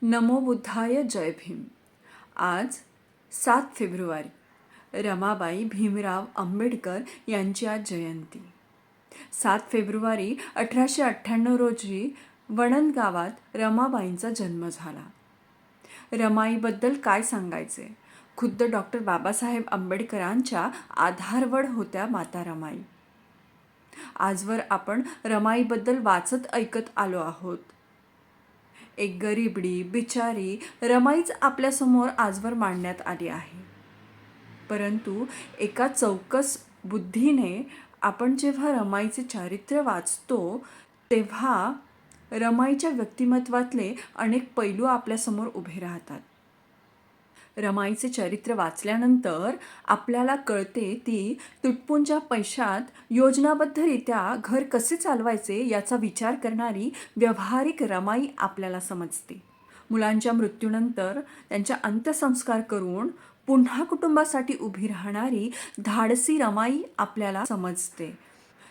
नमो बुद्धाय जय भीम. आज 7 फेब्रुवारी रमाबाई भीमराव आंबेडकर यांची आज जयंती. 7 फेब्रुवारी 1898 रोजी वणंद गावात रमाबाईंचा जन्म झाला. रमाईबद्दल काय सांगायचे, खुद्द डॉक्टर बाबासाहेब आंबेडकरांच्या आधारवड होत्या माता रमाई. आजवर आपण रमाईबद्दल वाचत ऐकत आलो आहोत. एक गरीबडी बिचारी रमाईच आपल्यासमोर आजवर मांडण्यात आली आहे. परंतु एका चौकस बुद्धीने आपण जेव्हा रमाईचे चारित्र्य वाचतो तेव्हा रमाईच्या व्यक्तिमत्वातले अनेक पैलू आपल्यासमोर उभे राहतात. रमाईचे चरित्र वाचल्यानंतर आपल्याला कळते ती तुटपुंज्या पैशात योजनाबद्धरित्या घर कसे चालवायचे याचा विचार करणारी व्यावहारिक रमाई आपल्याला समजते. मुलांच्या मृत्यूनंतर त्यांच्या अंत्यसंस्कार करून पुन्हा कुटुंबासाठी उभी राहणारी धाडसी रमाई आपल्याला समजते.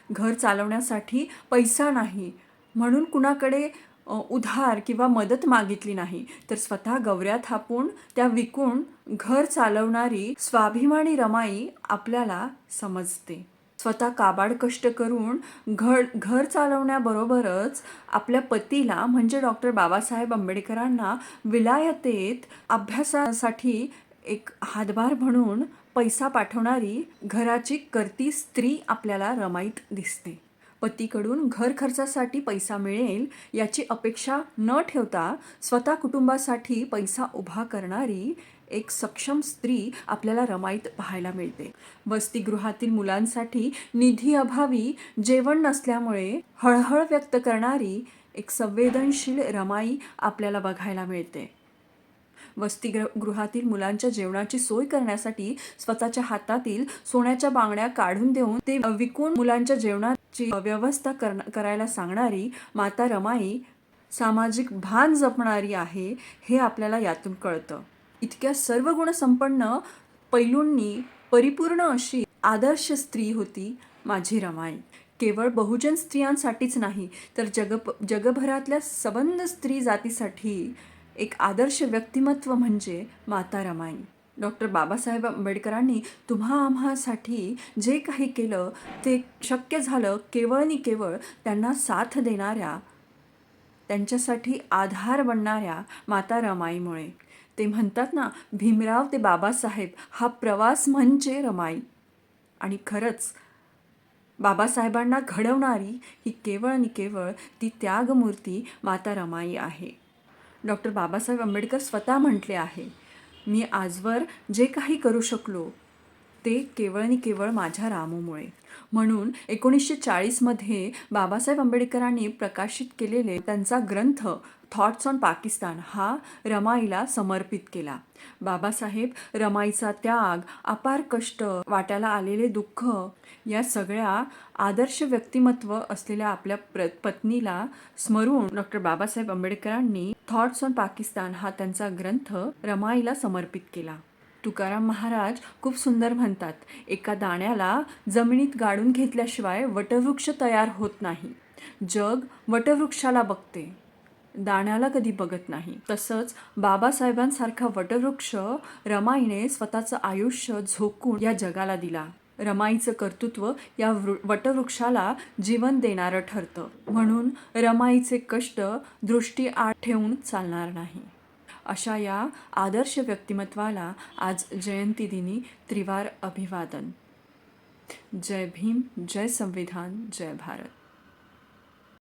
घर चालवण्यासाठी पैसा नाही म्हणून कुणाकडे उधार किंवा मदत मागितली नाही, तर स्वतः गवऱ्या थापून त्या विकून घर चालवणारी स्वाभिमानी रमाई आपल्याला समजते. स्वतः काबाड कष्ट करून घर चालवण्याबरोबरच आपल्या पतीला म्हणजे डॉक्टर बाबासाहेब आंबेडकरांना विलायतेत अभ्यासासाठी एक हातभार म्हणून पैसा पाठवणारी घराची करती स्त्री आपल्याला रमाईत दिसते. पतीकडून घर खर्चासाठी पैसा मिळेल याची अपेक्षा न ठेवता स्वतः कुटुंबासाठी पैसा उभा करणारी एक सक्षम स्त्री आपल्याला रमाईत पाहायला मिळते. वसतिगृहातील मुलांसाठी निधी अभावी जेवण नसल्यामुळे हळहळ व्यक्त करणारी एक संवेदनशील रमाई आपल्याला बघायला मिळते. वसतिगृहातील मुलांच्या जेवणाची सोय करण्यासाठी स्वतःच्या हातातील सोन्याच्या बांगड्या काढून देऊन ते विकून मुलांच्या जेवणाची व्यवस्था करायला सांगणारी माता रमाई सामाजिक भान जपणारी आहे हे आपल्याला यातून कळतं. इतक्या सर्व गुणसंपन्न पैलूंनी परिपूर्ण अशी आदर्श स्त्री होती माझी रमाई. केवळ बहुजन स्त्रियांसाठीच नाही तर जगभरातल्या सबंध स्त्री जातीसाठी एक आदर्श व्यक्तिमत्व म्हणजे माता रमाई. डॉक्टर बाबासाहेब आंबेडकरांनी तुम्हा आम्हासाठी जे काही केलं ते शक्य झालं केवळ आणि केवळ त्यांना साथ देणाऱ्या, त्यांच्यासाठी आधार बनणाऱ्या माता रमाईमुळे. ते म्हणतात ना, भीमराव ते बाबासाहेब हा प्रवास म्हणजे रमाई. आणि खरंच बाबासाहेबांना घडवणारी ही केवळ आणि केवळ ती त्यागमूर्ती माता रमाई आहे. डॉक्टर बाबासाहेब आंबेडकर स्वतः म्हटले आहे, मी आजवर जे काही करू शकलो ते केवळ आणि केवळ माझ्या रामूमुळे. म्हणून 1940मध्ये बाबासाहेब आंबेडकरांनी प्रकाशित केलेले त्यांचा ग्रंथ थॉट्स ऑन पाकिस्तान हा रमाईला समर्पित केला. बाबासाहेब रमाईचा त्याग, अपार कष्ट, वाट्याला आलेले दुःख या सगळ्या आदर्श व्यक्तिमत्व असलेल्या आपल्या पत्नीला स्मरून डॉक्टर बाबासाहेब आंबेडकरांनी थॉट्स ऑन पाकिस्तान हा त्यांचा ग्रंथ रमाईला समर्पित केला. तुकाराम महाराज खूप सुंदर म्हणतात, एका दाण्याला जमिनीत गाडून घेतल्याशिवाय वटवृक्ष तयार होत नाही. जग वटवृक्षाला बघते, दाण्याला कधी बघत नाही. तसंच बाबासाहेबांसारखा वटवृक्ष रमाईने स्वतःचं आयुष्य झोकून या जगाला दिला. रमाईचं कर्तृत्व या वटवृक्षाला जीवन देणारं ठरतं. म्हणून रमाईचे कष्ट दृष्टीआड ठेवून चालणार नाही. अशा या आदर्श व्यक्तिमत्वाला आज जयंतीदिनी त्रिवार अभिवादन. जय भीम, जय संविधान, जय भारत.